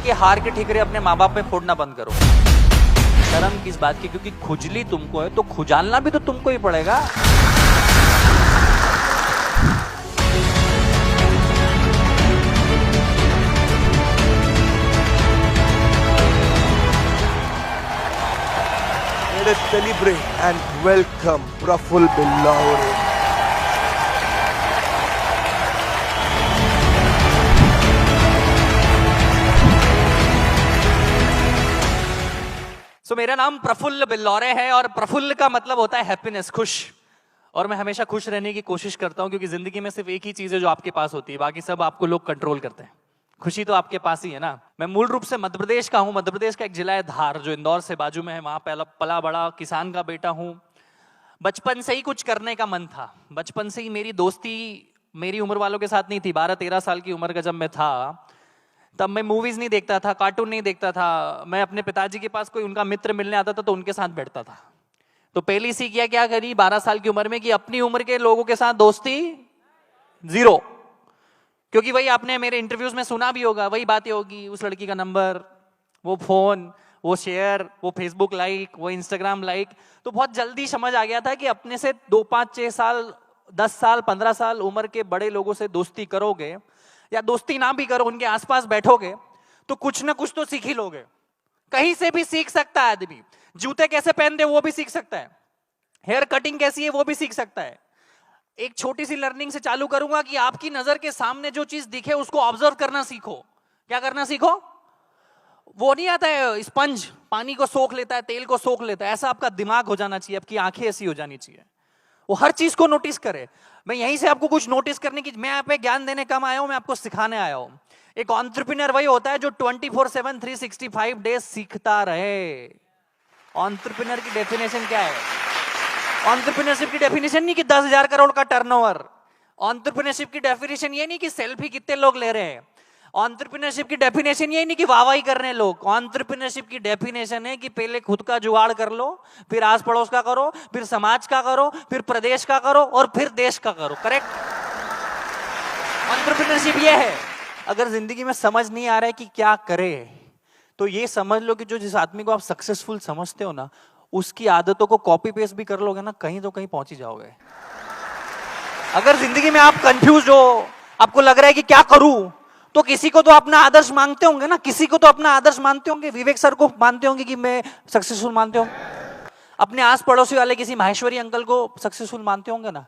के हार के ठिकरे अपने माँ बाप में फोड़ना बंद करो। शर्म किस बात की, क्योंकि खुजली तुमको है तो खुजालना भी तो तुमको ही पड़ेगा। Let us celebrate and welcome Praful Billaware. मेरा नाम प्रफुल्ल बिल्लौरे है और प्रफुल्ल का मतलब होता है हैप्पीनेस, खुश। और मैं हमेशा खुश रहने की कोशिश करता हूं, क्योंकि जिंदगी में सिर्फ एक ही चीज है जो आपके पास होती है, बाकी सब आपको लोग कंट्रोल करते हैं। खुशी तो आपके पास ही है ना। मैं मूल रूप से मध्य प्रदेश का हूं। मध्य प्रदेश का एक जिला है धार, जो इंदौर से बाजू में है। वहां पला बड़ा, किसान का बेटा हूं। बचपन से ही कुछ करने का मन था। बचपन से ही मेरी दोस्ती मेरी उम्र वालों के साथ नहीं थी। 12-13 साल की उम्र का जब मैं था, तब मैं मूवीज नहीं देखता था, कार्टून नहीं देखता था। मैं अपने पिताजी के पास कोई उनका मित्र मिलने आता था तो उनके साथ बैठता था। तो पहली सीख क्या करी 12 साल की उम्र में, कि अपनी उम्र के लोगों के साथ दोस्ती जीरो। क्योंकि वही आपने मेरे इंटरव्यूज में सुना भी होगा, वही बातें होगी, उस लड़की का नंबर, वो फोन, वो शेयर, वो फेसबुक लाइक, वो इंस्टाग्राम लाइक। तो बहुत जल्दी समझ आ गया था कि अपने से 2, 5, 6 साल, 10 साल, 15 साल उम्र के बड़े लोगों से दोस्ती करोगे, या दोस्ती ना भी करो, उनके आसपास बैठोगे, तो कुछ ना कुछ तो सीख ही लोगे। कहीं से भी सीख सकता है आदमी। जूते कैसे पहनते वो भी सीख सकता है, हेयर कटिंग कैसी है वो भी सीख सकता है। एक छोटी सी लर्निंग से चालू करूंगा कि आपकी नजर के सामने जो चीज दिखे उसको ऑब्जर्व करना सीखो। क्या करना सीखो? वो नहीं आता है स्पंज, पानी को सोख लेता है, तेल को सोख लेता है, ऐसा आपका दिमाग हो जाना चाहिए, आपकी आंखें ऐसी हो जानी चाहिए, वो हर चीज को नोटिस करे। मैं यहीं से आपको कुछ नोटिस करने की, मैं यहाँ पे ज्ञान देने कम आया हूं, मैं आपको सिखाने आया हूं। एक एंटरप्रेन्योर वही होता है जो 24/7 365 डेज सीखता रहे। एंटरप्रेन्योर की डेफिनेशन क्या है? एंटरप्रेन्योरशिप की डेफिनेशन नहीं कि 10,000 करोड़ का टर्नओवर। एंटरप्रेन्योरशिप की डेफिनेशन ये नहीं कि सेल्फी कितने लोग ले रहे हैं। एंटरप्रेन्योरशिप की डेफिनेशन ये नहीं कि वाहवाही कर रहे हैं लोग। एंटरप्रेन्योरशिप की डेफिनेशन है कि पहले खुद का जुगाड़ कर लो, फिर आस पड़ोस का करो, फिर समाज का करो, फिर प्रदेश का करो, और फिर देश का करो। करेक्ट? एंटरप्रेन्योरशिप ये है। अगर जिंदगी में समझ नहीं आ रहा है कि क्या करे, तो ये समझ लो कि जो जिस आदमी को आप सक्सेसफुल समझते हो ना, उसकी आदतों को कॉपी पेस्ट भी कर लोगे ना, कहीं तो कहीं पहुंच ही जाओगे। अगर जिंदगी में आप कंफ्यूज हो, आपको लग रहा है कि क्या करूं, तो किसी को तो अपना आदर्श मानते होंगे ना, किसी को तो अपना आदर्श मानते होंगे। विवेक सर को मानते होंगे कि मैं सक्सेसफुल मानते होंगे। अपने आस पड़ोसी वाले किसी माहेश्वरी अंकल को सक्सेसफुल मानते होंगे ना,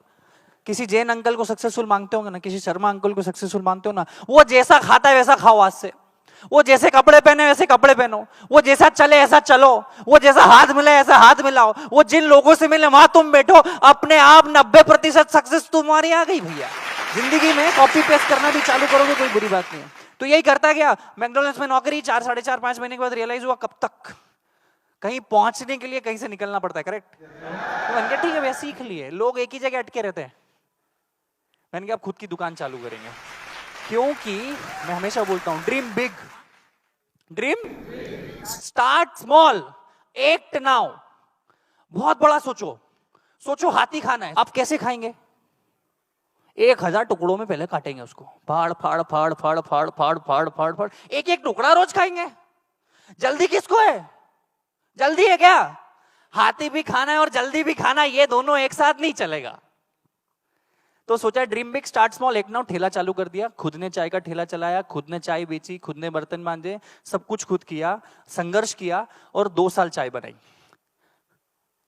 किसी जैन अंकल को सक्सेसफुल मानते होंगे ना, किसी शर्मा अंकल को सक्सेसफुल मानते हो ना। वो जैसा खाता है वैसा खाओ आज से, वो जैसे कपड़े पहने वैसे कपड़े पहनो, वो जैसा चले ऐसा चलो, वो जैसा हाथ मिले ऐसा हाथ मिलाओ, वो जिन लोगों से मिले वहां तुम बैठो। अपने आप 90% सक्सेस तुम्हारी आ गई भैया। जिंदगी में कॉपी पेस्ट करना भी चालू करोगे कोई बुरी बात नहीं है। तो यही करता गया। मैकडॉनल्ड्स में नौकरी 4, 4.5, 5 महीने के बाद रियलाइज हुआ कब तक कहीं पहुंचने के लिए कहीं से निकलना पड़ता है। करेक्ट? तो मैंने कहा ठीक है भैया, सीख लिए। लोग एक ही जगह अटके रहते हैं। मैंने कहा अब खुद की दुकान चालू करेंगे, क्योंकि मैं हमेशा बोलता हूं dream big, dream start small, act now. बहुत बड़ा सोचो। सोचो हाथी खाना है, आप कैसे खाएंगे? 1000 टुकड़ों में पहले काटेंगे उसको, फाड़ फाड़ फाड़ फाड़ फाड़ फाड़ फाड़ फाड़ फाड़, एक एक टुकड़ा रोज खाएंगे। जल्दी किसको है? जल्दी है क्या? हाथी भी खाना है और जल्दी भी खाना है, ये दोनों एक साथ नहीं चलेगा। तो सोचा ड्रीम बिग स्टार्ट स्मॉल, एक नाउ ठेला चालू कर दिया। खुद ने चाय का ठेला चलाया, खुद ने चाय बेची, खुद ने बर्तन मांजे, सब कुछ खुद किया, संघर्ष किया, और 2 साल चाय बनाई।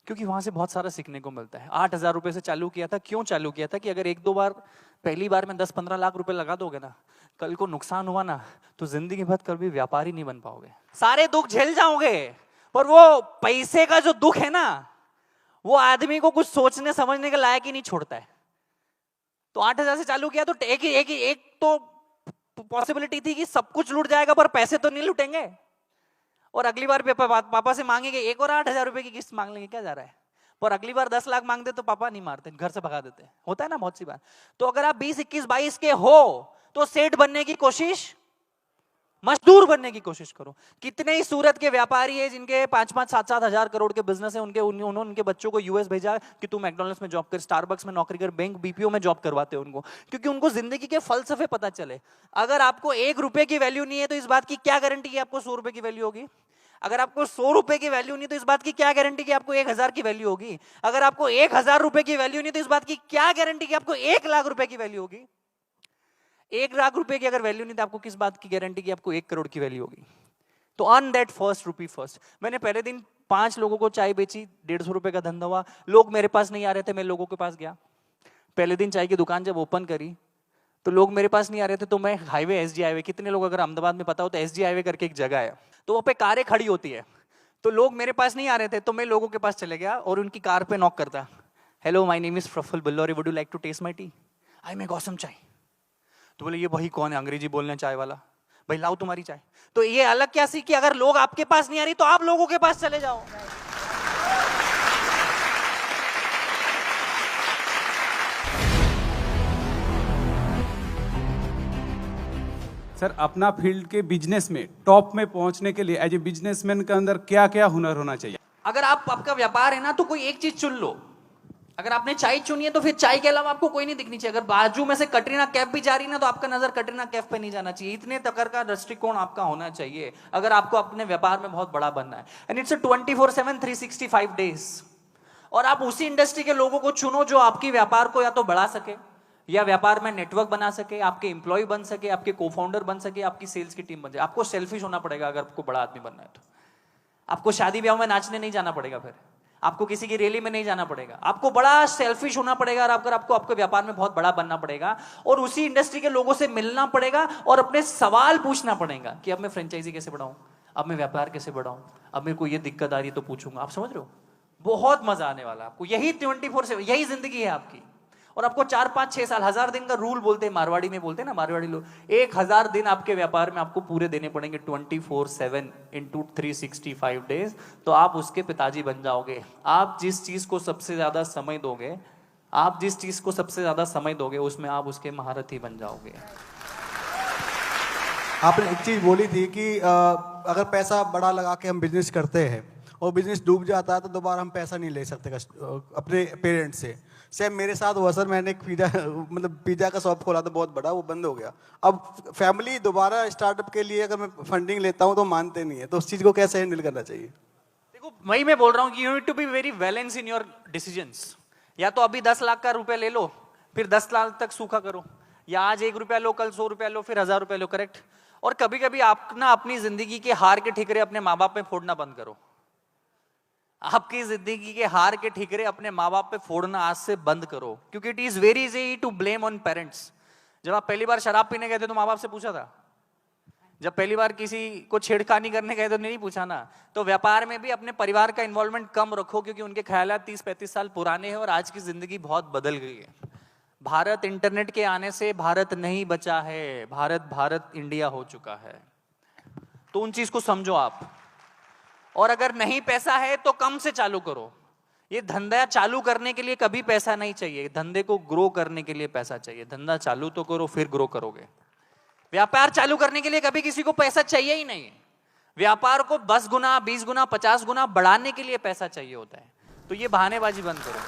क्योंकि वहां से बहुत सारा सीखने को मिलता है। 8,000 रुपए से चालू किया था। क्यों चालू किया था? कि अगर 1-2 बार, पहली बार में 10-15 लाख रुपए लगा दोगे ना, कल को नुकसान हुआ ना, तो जिंदगी भर कभी व्यापारी नहीं बन पाओगे। सारे दुख झेल जाओगे, पर वो पैसे का जो दुख है ना, वो आदमी को कुछ सोचने समझने के लायक ही नहीं छोड़ता है। तो 8,000 से चालू किया। तो एक तो पॉसिबिलिटी थी कि सब कुछ लूट जाएगा पर पैसे तो नहीं लूटेंगे, और अगली बार पापा से मांगेंगे एक और 8,000 रुपए की किस्त मांग लेंगे, क्या जा रहा है। पर अगली बार 10 लाख मांगते तो पापा नहीं मारते, घर से भगा देते। होता है ना बहुत सी बार। तो अगर आप 20, 21, 22 के हो तो सेठ बनने की कोशिश मजदूर बनने की कोशिश करो। कितने ही सूरत के व्यापारी है जिनके 5-5, 7-7 हजार करोड़ के बिजनेस है, उन्होंने उनके बच्चों को यूएस भेजा कि तू मैकडॉनल्ड्स में जॉब कर, स्टारबक्स में नौकरी कर, बैंक बीपीओ में जॉब करवाते हैं उनको, क्योंकि उनको जिंदगी के फलसफे पता चले। अगर आपको 1 रुपए की वैल्यू नहीं है तो इस बात की क्या गारंटी कि आपको 100 रुपए की वैल्यू होगी? अगर आपको 100 रुपए की वैल्यू नहीं तो इस बात की क्या गारंटी कि आपको 1000 की वैल्यू होगी? अगर आपको 1000 रुपए की वैल्यू नहीं तो इस बात की क्या गारंटी कि आपको 1 लाख रुपए की वैल्यू होगी? 1 लाख रुपए की अगर वैल्यू नहीं तो आपको किस बात की गारंटी कि आपको 1 करोड़ की वैल्यू होगी? तो earn that first rupee first. मैंने पहले दिन 5 लोगों को चाय बेची, 150 रुपए का धंधा हुआ। लोग मेरे पास नहीं आ रहे थे, मैं लोगों के पास गया। पहले दिन चाय की दुकान जब ओपन करी तो लोग मेरे पास नहीं आ रहे थे, तो मैं हाईवे, एसजी हाईवे, कितने लोग अगर अहमदाबाद में पता हो तो एसजी हाईवे करके एक जगह है, तो वहाँ पे कारें खड़ी होती है। तो लोग मेरे पास नहीं आ रहे थे तो मैं लोगों के पास चले गया और उनकी कार पे नॉक करता, hello my name is Prafull Billore, would you like to taste my tea? I make awesome chai. तो बोले ये वही कौन है अंग्रेजी बोलने चाय वाला, भाई लाओ तुम्हारी चाय। तो ये अलग क्या सीखी, अगर लोग आपके पास नहीं आ रही तो आप लोगों के पास चले जाओ। सर, अपना फील्ड के बिजनेस में टॉप में पहुंचने के लिए एज ए बिजनेसमैन के अंदर क्या क्या हुनर होना चाहिए? अगर आपका व्यापार है ना तो कोई एक चीज चुन लो। अगर आपने चाय चुनी है तो फिर चाय के अलावा आपको कोई नहीं दिखनी चाहिए। अगर बाजू में से कटरीना कैफ भी जा रही ना तो आपका नजर कटरीना कैफ पे नहीं जाना चाहिए। इतने तकर का दृष्टिकोण आपका होना चाहिए अगर आपको अपने व्यापार में बहुत बड़ा बनना है। And it's 24/7 365 days. और आप उसी इंडस्ट्री के लोगों को चुनो जो आपकी व्यापार को या तो बढ़ा सके या व्यापार में नेटवर्क बना सके, आपके एम्प्लॉय बन सके, आपके को फाउंडर बन सके, आपकी सेल्स की टीम बन जाए। आपको सेल्फिश होना पड़ेगा अगर आपको बड़ा आदमी बनना है तो। आपको शादी ब्याह में नाचने नहीं जाना पड़ेगा, फिर आपको किसी की रैली में नहीं जाना पड़ेगा। आपको बड़ा सेल्फिश होना पड़ेगा और आपको आपके व्यापार में बहुत बड़ा बनना पड़ेगा और उसी इंडस्ट्री के लोगों से मिलना पड़ेगा और अपने सवाल पूछना पड़ेगा कि अब मैं फ्रेंचाइजी कैसे बढ़ाऊं, अब मैं व्यापार कैसे बढ़ाऊं, अब मेरे को ये दिक्कत आ रही है तो पूछूंगा। आप समझ रहे हो? बहुत मजा आने वाला आपको। यही 24/7 यही जिंदगी है आपकी। और आपको 4, 5, 6 साल, 1000 दिन का रूल बोलते हैं, मारवाड़ी में बोलते हैं ना, मारवाड़ी लोग 1000 दिन आपके व्यापार में आपको पूरे देने पड़ेंगे 24/7 इंटू 365 डेज। तो आप उसके पिताजी बन जाओगे। आप जिस चीज को सबसे ज्यादा समय दोगे, आप जिस चीज को सबसे ज्यादा समय दोगे उसमें आप उसके महारथी बन जाओगे। आपने एक चीज बोली थी कि अगर पैसा बड़ा लगा के हम बिजनेस करते हैं और बिजनेस डूब जाता है तो दोबारा हम पैसा नहीं ले सकते अपने पेरेंट्स से। सेम मेरे साथ हुआ सर, मैंने एक पिज्जा का शॉप खोला था बहुत बड़ा, वो बंद हो गया। अब फैमिली दोबारा स्टार्टअप के लिए अगर मैं फंडिंग लेता हूँ तो मानते नहीं है, तो उस चीज को कैसे हैंडल करना चाहिए? देखो वही मैं बोल रहा हूँ कि you need to be very balance in your decisions. या तो अभी 10 लाख का रुपया ले लो, फिर 10 लाख तक सूखा करो, या आज 1 रुपया लो, कल 100 रुपया लो, फिर 1000 रुपया लो। करेक्ट? और कभी कभी आप ना अपनी जिंदगी के हार के ठिकरे अपने माँ बाप में फोड़ना बंद करो। आपकी जिंदगी के हार के ठिकरे अपने माँ बाप पे फोड़ना आज से बंद करो, क्योंकि it is very easy to blame on parents. जब आप पहली बार शराब पीने गए थे तो माँ बाप से पूछा था? जब पहली बार किसी को छेड़खानी करने गए तो नहीं पूछा ना? तो व्यापार में भी अपने परिवार का इन्वॉल्वमेंट कम रखो, क्योंकि उनके ख्यालात 30-35 साल पुराने हैं और आज की जिंदगी बहुत बदल गई है। भारत इंटरनेट के आने से भारत नहीं बचा है, भारत इंडिया हो चुका है। तो उन चीज को समझो आप। और अगर नहीं पैसा है तो कम से चालू करो। ये धंधा चालू करने के लिए कभी पैसा नहीं चाहिए, धंधे को ग्रो करने के लिए पैसा चाहिए। धंधा चालू तो करो फिर ग्रो करोगे। व्यापार चालू करने के लिए कभी किसी को पैसा चाहिए ही नहीं। व्यापार को 10 गुना, 20 गुना, 50 गुना बढ़ाने के लिए पैसा चाहिए होता है। तो ये बहानेबाजी बंद करो।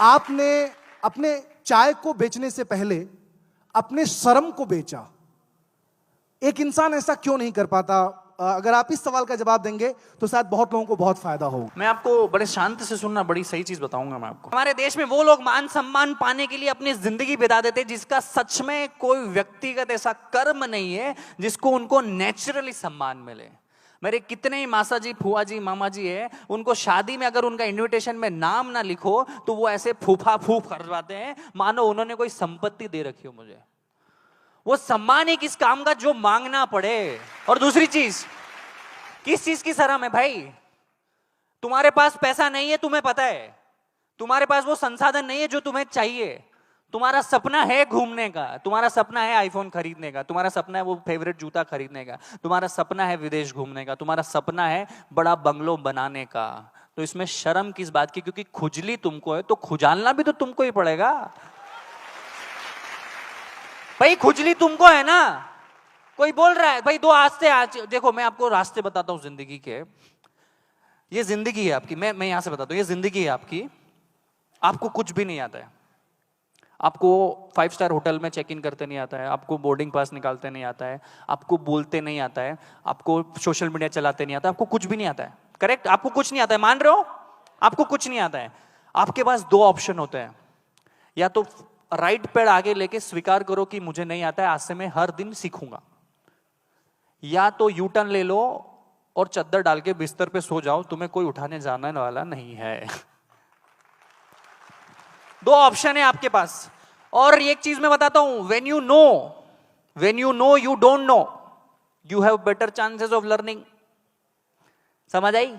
आपने अपने चाय को बेचने से पहले अपने शर्म को बेचा। एक इंसान ऐसा क्यों नहीं कर पाता? अगर आप इस सवाल का जवाब देंगे तो शायद बहुत लोगों को बहुत फायदा हो। मैं आपको बड़े शांत से सुनना, बड़ी सही चीज बताऊंगा मैं आपको। हमारे देश में वो लोग मान सम्मान पाने के लिए अपनी जिंदगी बिता देते जिसका सच में कोई व्यक्तिगत ऐसा कर्म नहीं है जिसको उनको नेचुरली सम्मान मिले। मेरे कितने ही मासा जी, फुआ जी, मामा जी है, उनको शादी में अगर उनका इन्विटेशन में नाम ना लिखो तो वो ऐसे फूफा फूफ करवाते हैं मानो उन्होंने कोई संपत्ति दे रखी हो मुझे। वो सम्मान एक इस काम का जो मांगना पड़े। और दूसरी चीज, किस चीज की शर्म है भाई? तुम्हारे पास पैसा नहीं है, तुम्हें पता है। तुम्हारे पास वो संसाधन नहीं है जो तुम्हें चाहिए। तुम्हारा सपना है घूमने का, तुम्हारा सपना है आईफोन खरीदने का, तुम्हारा सपना है वो फेवरेट जूता खरीदने का, तुम्हारा सपना है विदेश घूमने का, तुम्हारा सपना है बड़ा बंगलो बनाने का। तो इसमें शर्म किस बात की? क्योंकि खुजली तुमको है तो खुजालना भी तो तुमको ही पड़ेगा। भाई खुजली तुमको है ना, कोई बोल रहा है भाई दो आज देखो मैं आपको रास्ते बताता हूं जिंदगी के। ये जिंदगी है आपकी, मैं यहां से बताता हूं, ये जिंदगी है आपकी। आपको कुछ भी नहीं आता है, आपको 5 स्टार होटल में चेक इन करते नहीं आता है, आपको बोर्डिंग पास निकालते नहीं आता है, आपको बोलते नहीं आता है, आपको सोशल मीडिया चलाते नहीं आता, आपको कुछ भी नहीं आता है। करेक्ट, आपको कुछ नहीं आता है, मान रहे हो? आपको कुछ नहीं आता है। आपके पास 2 ऑप्शन होते हैं, या तो राइट पैर आगे लेके स्वीकार करो कि मुझे नहीं आता है, आज से मैं हर दिन सीखूंगा, या तो यू टर्न ले लो और चद्दर डाल के बिस्तर पे सो जाओ, तुम्हें कोई उठाने जाने वाला नहीं है। 2 ऑप्शन है आपके पास। और एक चीज मैं बताता हूं, when you know you don't know, you have better chances of learning। समझ आई?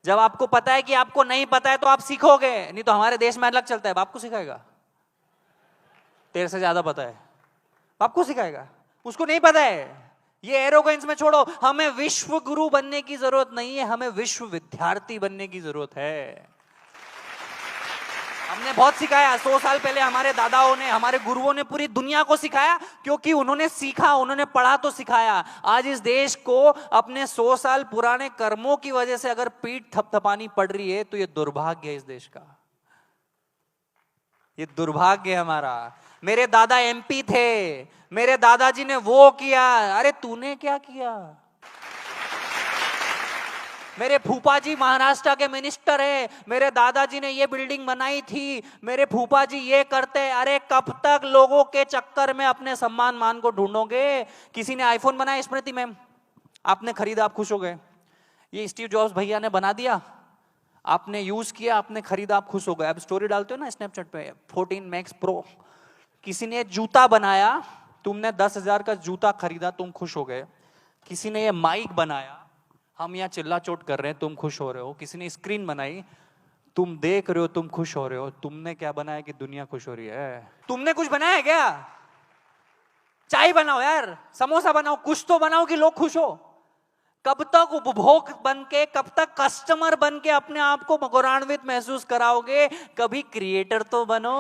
जब आपको पता है कि आपको नहीं पता है तो आप सीखोगे, नहीं तो हमारे देश में अलग चलता है, बाप को सिखाएगा, तेरे से ज्यादा पता है, बाप को सिखाएगा, उसको नहीं पता है। ये एरोगेंस में छोड़ो, हमें विश्व गुरु बनने की जरूरत नहीं है, हमें विश्व विद्यार्थी बनने की जरूरत है। हमने बहुत सिखाया, 100 साल पहले हमारे दादाओं ने, हमारे गुरुओं ने पूरी दुनिया को सिखाया, क्योंकि उन्होंने सीखा, उन्होंने पढ़ा तो सिखाया। आज इस देश को अपने 100 साल पुराने कर्मों की वजह से अगर पीठ थपथपानी पड़ रही है तो ये दुर्भाग्य है इस देश का, ये दुर्भाग्य है हमारा। मेरे दादा एमपी थे, मेरे दादाजी ने वो किया, अरे तूने क्या किया? मेरे फूफा जी महाराष्ट्र के मिनिस्टर है, मेरे दादाजी ने ये बिल्डिंग बनाई थी, मेरे फूफा जी ये करते। अरे कब तक लोगों के चक्कर में अपने सम्मान मान को ढूंढोगे? किसी ने आईफोन बनाया, स्मृति मैम आपने खरीदा, आप खुश हो गए। ये स्टीव जॉब्स भैया ने बना दिया, आपने यूज किया, आपने खरीदा, आप खुश हो गए। आप स्टोरी डालते हो ना स्नैपचैट पे, 14 मैक्स प्रो। किसी ने जूता बनाया, तुमने 10,000 का जूता खरीदा, तुम खुश हो गए। किसी ने ये माइक बनाया, हम यहाँ चिल्ला चोट कर रहे हैं, तुम खुश हो रहे हो। किसी ने स्क्रीन बनाई, तुम देख रहे हो, तुम खुश हो रहे हो। तुमने क्या बनाया कि दुनिया खुश हो रही है? तुमने कुछ बनाया है क्या? चाय बनाओ यार, समोसा बनाओ, कुछ तो बनाओ कि लोग खुश हो। कब तक उपभोग बन के, कब तक कस्टमर बन के अपने आप को गौरवान्वित महसूस कराओगे? कभी क्रिएटर तो बनो।